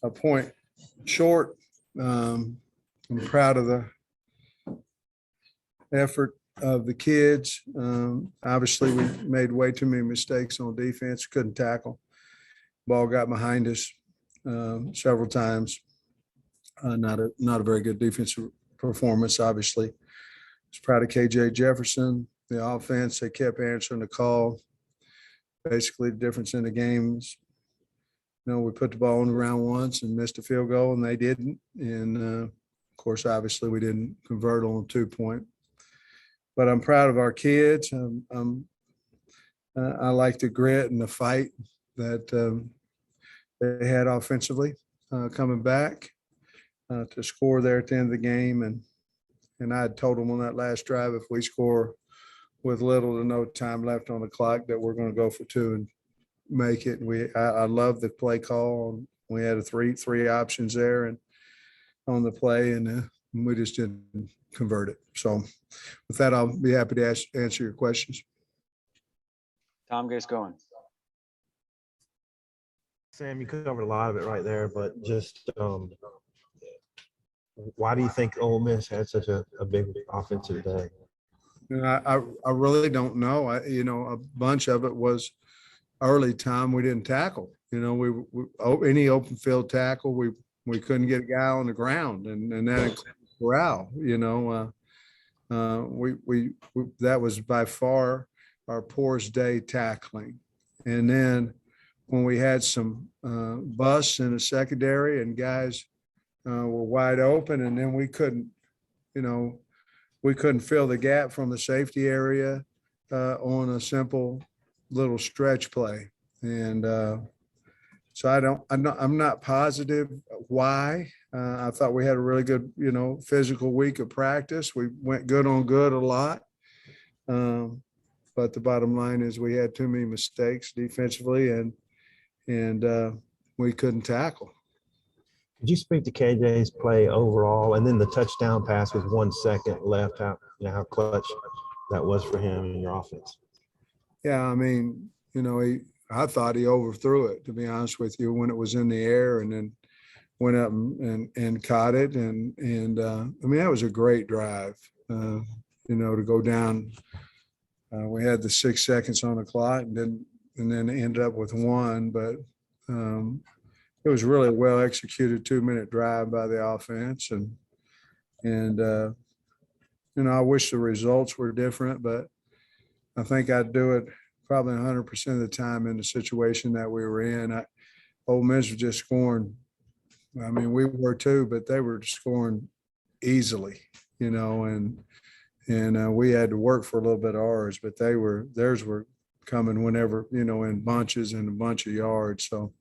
a point short. I'm proud of the effort of the kids. Obviously, we made way too many mistakes on defense, couldn't tackle. Ball got behind us several times. Not a very good defensive performance, obviously. I was proud of KJ Jefferson. The offense, they kept answering the call. Basically, the difference in the games, we put the ball on the ground once and missed a field goal, and they didn't. And, of course, obviously, we didn't convert on 2-point. But I'm proud of our kids. I like the grit and the fight that they had offensively coming back to score there at the end of the game. And I had told them on that last drive, if we score with little to no time left on the clock, that we're going to go for 2 and make it. I love the play call. We had three options there and on the play, and we just didn't convert it. So with that, I'll be happy to answer your questions. Tom, get us going. Sam, you covered a lot of it right there, but just why do you think Ole Miss had such a big offensive day? I really don't know. A bunch of it was early time we didn't tackle. We any open field tackle, we couldn't get a guy on the ground, and that included Corral. We that was by far our poorest day tackling. And then when we had some busts in the secondary and guys were wide open, and then we couldn't fill the gap from the safety area on a simple little stretch play. And so I'm not positive why. I thought we had a really good, physical week of practice. We went good on good a lot. But the bottom line is we had too many mistakes defensively, and we couldn't tackle. Could you speak to KJ's play overall, and then the touchdown pass with 1 second left, how clutch that was for him in your offense? Yeah, I thought he overthrew it, to be honest with you, when it was in the air, and then went up and caught it. And that was a great drive, to go down. We had the 6 seconds on the clock and then ended up with 1, but it was really a well executed 2-minute drive by the offense. And I wish the results were different, but I think I'd do it probably 100% of the time in the situation that we were in. Ole Miss was just scoring. We were too, but they were scoring easily, and we had to work for a little bit of ours, but theirs were coming whenever, in bunches and a bunch of yards. So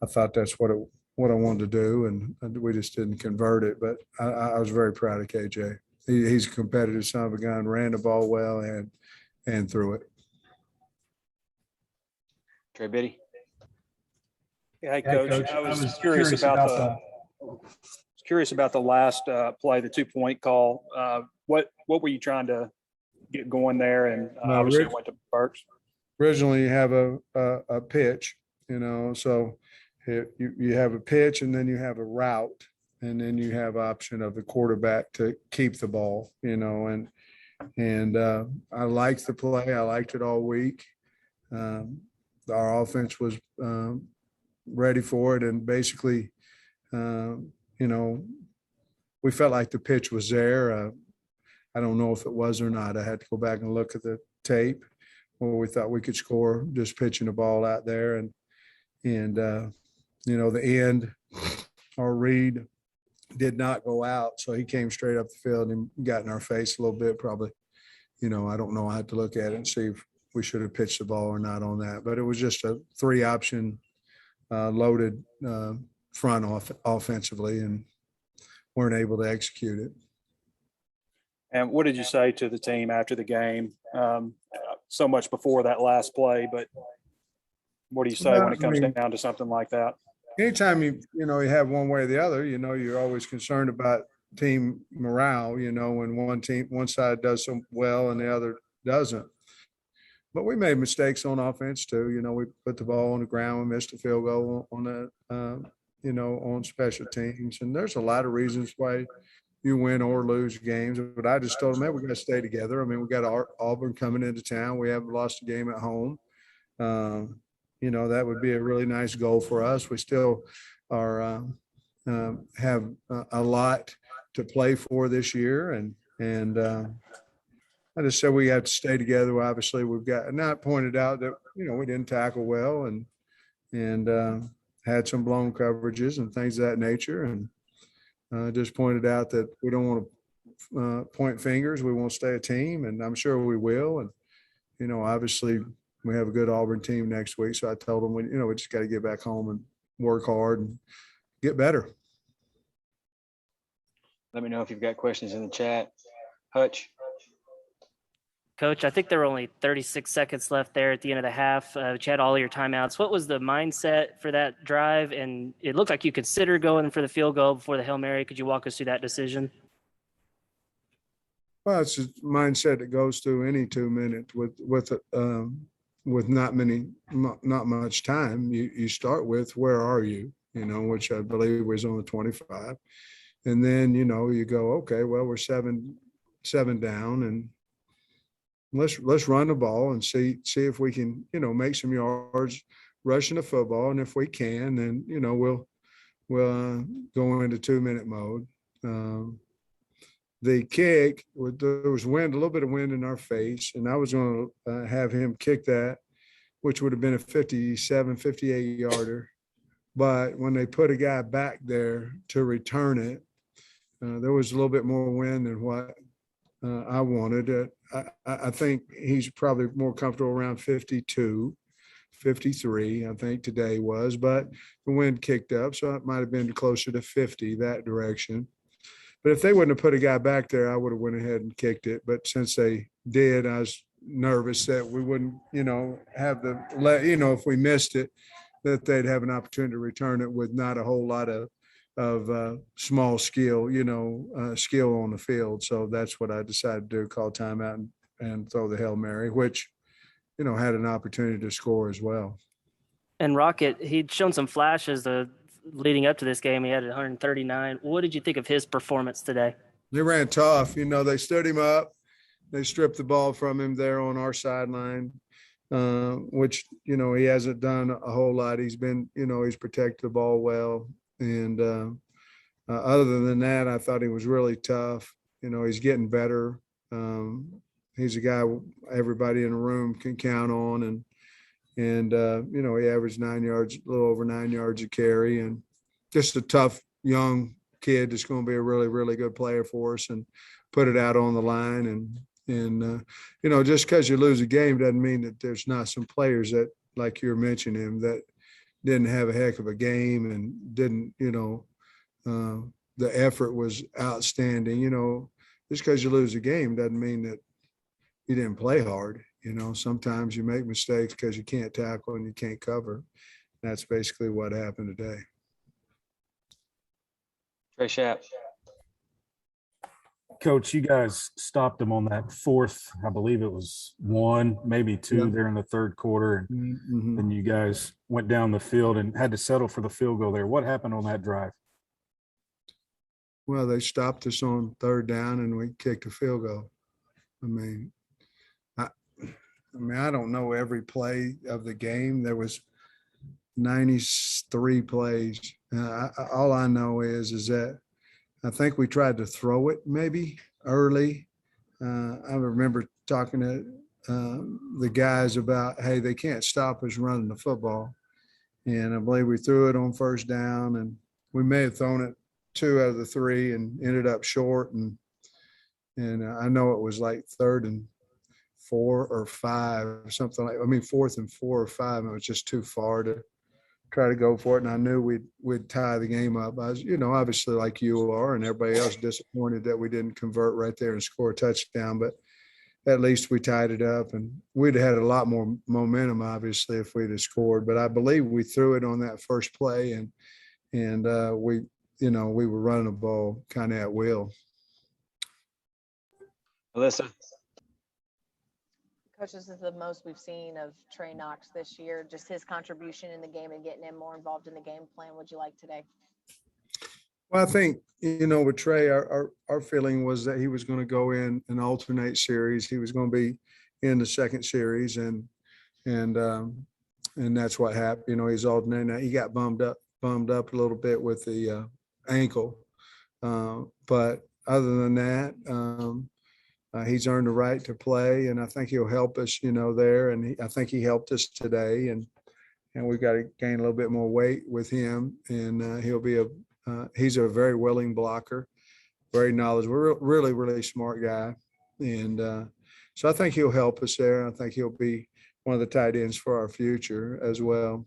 I thought that's what I wanted to do, and we just didn't convert it. But I was very proud of KJ. He's a competitive son of a gun, ran the ball well and threw it. Trey Biddy. Yeah, hey, Coach. I was curious about the last play, the 2-point call. What were you trying to get going there? And obviously it went to Burks. Originally, you have a pitch, so you have a pitch, and then you have a route, and then you have option of the quarterback to keep the ball, and I liked the play. I liked it all week. Our offense was ready for it, and basically, we felt like the pitch was there. I don't know if it was or not. I had to go back and look at the tape where we thought we could score just pitching the ball out there. And the end, our read did not go out. So he came straight up the field and got in our face a little bit, probably. I don't know. I had to look at it and see if we should have pitched the ball or not on that. But it was just a 3-option loaded front offensively, and weren't able to execute it. And what did you say to the team after the game? So much before that last play, but what do you say when it comes down to something like that? Anytime you have one way or the other, you're always concerned about team morale, when one side does so well and the other doesn't. but we made mistakes on offense too. You know, we put the ball on the ground, we missed a field goal on the, you know, on special teams. And there's a lot of reasons why you win or lose games. But I just told them, man, we got to stay together. I mean, we got Auburn coming into town. We haven't lost a game at home. You know, that would be a really nice goal for us. We still are have a lot to play for this year, and I just said we have to stay together. Obviously, we've got, and I pointed out that, you know, we didn't tackle well and had some blown coverages and things of that nature, and just pointed out that we don't want to point fingers. We won't stay a team, and I'm sure we will. And you know, obviously, we have a good Auburn team next week, so I told them, you know, we just got to get back home and work hard and get better. Let me know if you've got questions in the chat. Hutch. Coach, I think there were only 36 seconds left there at the end of the half. You had all your timeouts. What was the mindset for that drive? And it looked like you considered going for the field goal before the Hail Mary. Could you walk us through that decision? Well, it's a mindset that goes through any 2 minutes with not much time. You start with, where are you? You know, which I believe was on the 25, and then, you know, you go, okay, well, we're seven down, and let's run the ball and see if we can, you know, make some yards rushing the football. And if we can, then, you know, we'll go into 2-minute mode. The kick, there was wind, a little bit of wind in our face, and I was going to have him kick that, which would have been a 57, 58 yarder. But when they put a guy back there to return it, there was a little bit more wind than what I wanted. I think he's probably more comfortable around 52, 53, I think today was, but the wind kicked up, so it might have been closer to 50 that direction. But if they wouldn't have put a guy back there, I would have went ahead and kicked it. But since they did, I was nervous that we wouldn't, you know, have you know, if we missed it, that they'd have an opportunity to return it with not a whole lot of small skill, you know, skill on the field. So that's what I decided to do, call timeout and throw the Hail Mary, which, you know, had an opportunity to score as well. And Rocket, he'd shown some flashes leading up to this game. He had 139. What did you think of his performance today? They ran tough. You know, they stood him up. They stripped the ball from him there on our sideline, which, you know, he hasn't done a whole lot. He's been, you know, he's protected the ball well. And other than that, I thought he was really tough. You know, he's getting better. He's a guy everybody in the room can count on. And you know, he averaged 9 yards, a little over 9 yards a carry, and just a tough young kid that's going to be a really, really good player for us and put it out on the line. And you know, just because you lose a game doesn't mean that there's not some players that, like you're mentioning, that didn't have a heck of a game and didn't, you know, the effort was outstanding. You know, just because you lose a game doesn't mean that you didn't play hard. You know, sometimes you make mistakes because you can't tackle and you can't cover. That's basically what happened today. Trey Schapp. Coach, you guys stopped them on that fourth, I believe it was 1, maybe 2 there in the third quarter. And then you guys went down the field and had to settle for the field goal there. What happened on that drive? Well, they stopped us on 3rd down and we kicked a field goal. I mean, I don't know every play of the game. There was 93 plays. All I know is that I think we tried to throw it maybe early. I remember talking to the guys about, hey, they can't stop us running the football. And I believe we threw it on 1st down, and we may have thrown it 2 out of the 3 and ended up short. And I know it was like 3rd and 4 or 5 or something like, I mean, 4th and 4 or 5. It was just too far to try to go for it. And I knew we'd tie the game up. I was, you know, obviously like you are and everybody else, disappointed that we didn't convert right there and score a touchdown, but at least we tied it up, and we'd had a lot more momentum, obviously, if we'd have scored. But I believe we threw it on that first play, and we, you know, we were running the ball kind of at will. Alyssa. Coach, this is the most we've seen of Trey Knox this year, just his contribution in the game and getting him more involved in the game plan. What'd you like today? Well, I think, with Trey, our feeling was that he was going to go in an alternate series. He was going to be in the second series, and that's what happened. He's alternating. Now, he got bummed up a little bit with the ankle, but other than that, he's earned the right to play, and I think he'll help us, there. And I think he helped us today, and we've got to gain a little bit more weight with him, and he'll be he's a very willing blocker, very knowledgeable, really, really smart guy. And so I think he'll help us there. I think he'll be one of the tight ends for our future as well.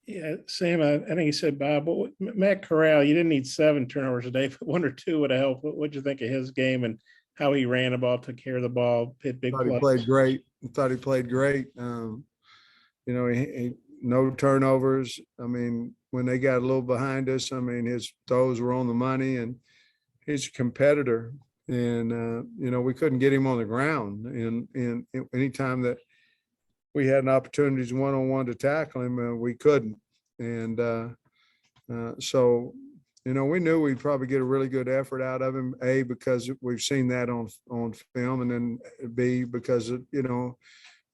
Yeah, Sam, I think you said, Bob, but Matt Corral, you didn't need 7 turnovers a day, but 1 or 2 would have helped. What'd you think of his game and how he ran the ball, took care of the ball, hit big Thought he plays? played great. Thought he played great. He no turnovers. I mean, when they got a little behind us, his throws were on the money, and he's a competitor. And, we couldn't get him on the ground. And anytime that we had an opportunities one-on-one to tackle him, we couldn't. And so, we knew we'd probably get a really good effort out of him, A, because we've seen that on film, and then B, because of,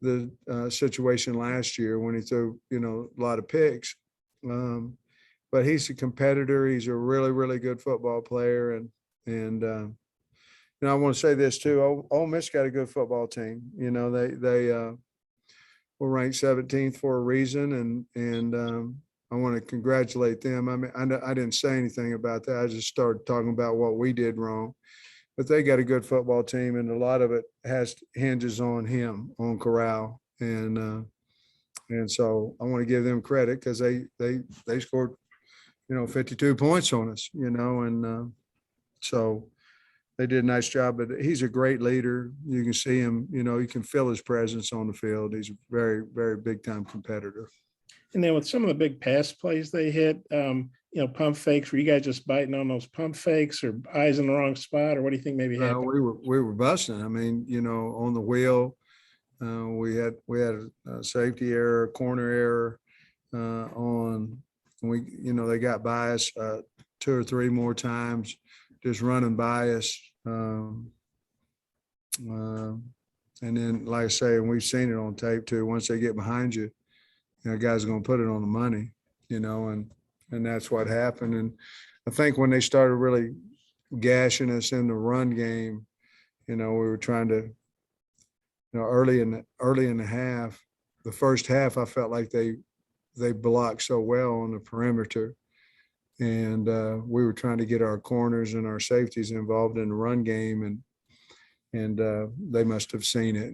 the situation last year when he threw, a lot of picks. But he's a competitor. He's a really, really good football player. And I want to say this too. Ole Miss got a good football team. They were ranked 17th for a reason. And I want to congratulate them. I didn't say anything about that. I just started talking about what we did wrong. But they got a good football team, and a lot of it hinges on him, on Corral, and so I want to give them credit because they scored, 52 points on us, and so they did a nice job. But he's a great leader. You can see him, you can feel his presence on the field. He's a very, very big time competitor. And then with some of the big pass plays they hit, pump fakes, were you guys just biting on those pump fakes or eyes in the wrong spot, or what do you think maybe happened? We were busting. On the wheel, we had a safety error, corner error they got by us 2 or 3 more times, just running by us. And then, like I say, and we've seen it on tape too, once they get behind you, guys are going to put it on the money, and that's what happened. And I think when they started really gashing us in the run game, we were trying to, early in the half, the first half, I felt like they blocked so well on the perimeter. And we were trying to get our corners and our safeties involved in the run game, and they must have seen it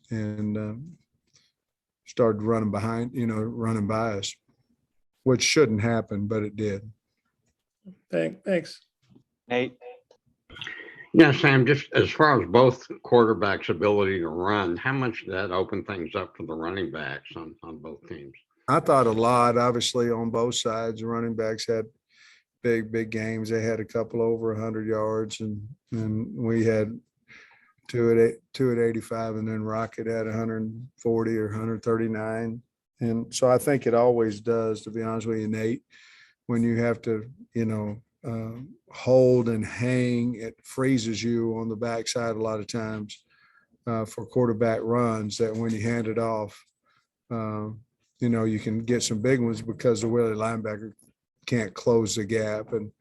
and started running by us, which shouldn't happen, but it did. Thanks. Nate? Yeah, Sam, just as far as both quarterbacks' ability to run, how much did that open things up for the running backs on both teams? I thought a lot, obviously, on both sides. The running backs had big games. They had a couple over 100 yards, and we had two at 85, and then Rocket had 140 or 139. And so I think it always does, to be honest with you, Nate, when you have to, hold and hang, it freezes you on the backside a lot of times for quarterback runs, that when you hand it off, you can get some big ones because the Willie linebacker can't close the gap. And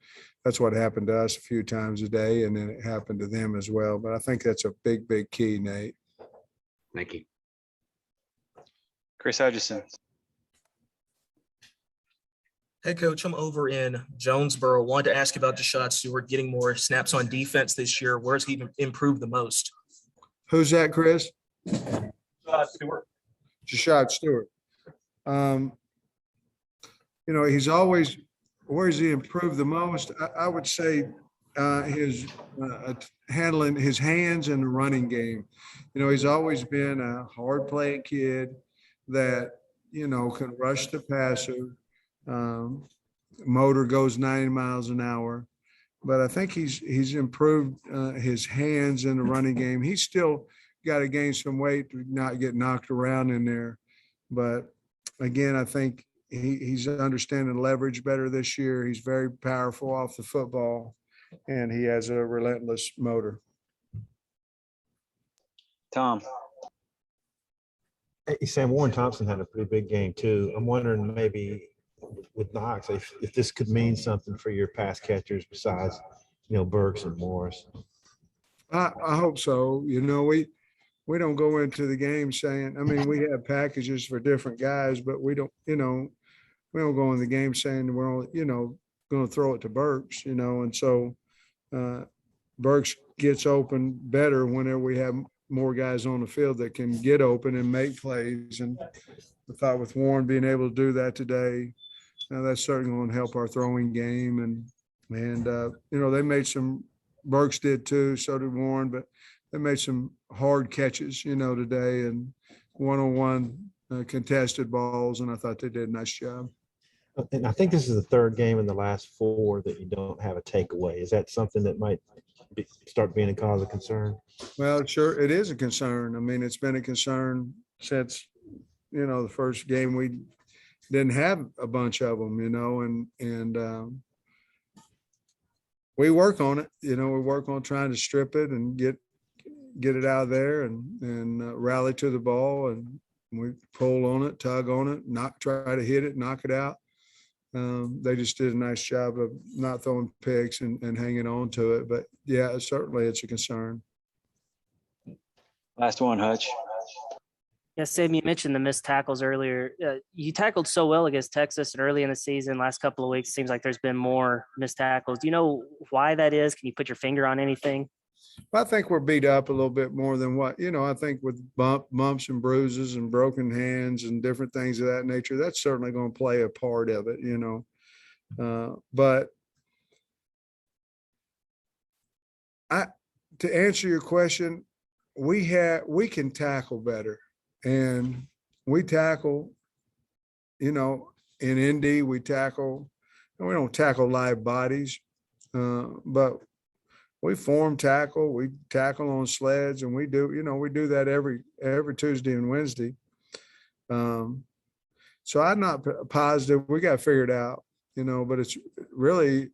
that's what happened to us a few times a day, and then it happened to them as well. But I think that's a big key, Nate. Thank you. Chris Hutchison. Hey, Coach, I'm over in Jonesboro. Wanted to ask you about Chris Stewart getting more snaps on defense this year. Where's he improved the most? Who's that, Chris? Stewart. Rashad Stewart. He's always, where's he improved the most? I would say his handling his hands in the running game. He's always been a hard playing kid that, can rush the passer. Motor goes 90 miles an hour. but I think he's improved his hands in the running game. He's still got to gain some weight to not get knocked around in there. But again, I think he's understanding leverage better this year. He's very powerful off the football, and he has a relentless motor. Tom. Hey, Sam, Warren Thompson had a pretty big game too. I'm wondering maybe with Knox, if this could mean something for your pass catchers besides, Burks and Morris. I hope so. We don't go into the game saying, I mean, we have packages for different guys, but we don't go in the game saying we're only, going to throw it to Burks, and so Burks gets open better whenever we have more guys on the field that can get open and make plays. And I thought with Warren being able to do that today, that's certainly going to help our throwing game. And they made some, Burks did too, so did Warren, but they made some hard catches, today, and one-on-one contested balls, and I thought they did a nice job. And I think this is the third game in the last 4 that you don't have a takeaway. Is that something that might start being a cause of concern? Well, sure, it is a concern. I mean, it's been a concern since, the first game. We didn't have a bunch of them, and we work on it. We work on trying to strip it and get it out of there and rally to the ball, and we pull on it, tug on it, try to hit it, knock it out. They just did a nice job of not throwing picks and hanging on to it. But yeah, certainly it's a concern. Last one, Hutch. Yes, Sam, you mentioned the missed tackles earlier. You tackled so well against Texas and early in the season. Last couple of weeks, seems like there's been more missed tackles. Do you know why that is? Can you put your finger on anything? I think we're beat up a little bit more than what, I think with bumps and bruises and broken hands and different things of that nature, that's certainly going to play a part of it, but to answer your question, we can tackle better, and we tackle, in Indy, we don't tackle live bodies, but we form tackle, we tackle on sleds, and we do that every Tuesday and Wednesday. So I'm not positive. We got to figure it out, but it's really,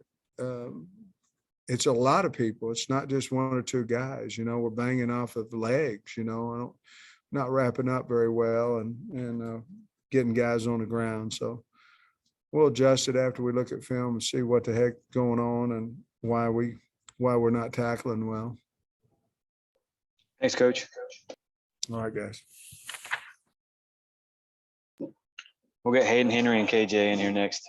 it's a lot of people. It's not just 1 or 2 guys, we're banging off of legs, not wrapping up very well and getting guys on the ground. So we'll adjust it after we look at film and see what the heck going on and why we're not tackling well. Thanks, Coach. All right, guys. We'll get Hayden Henry and KJ in here next.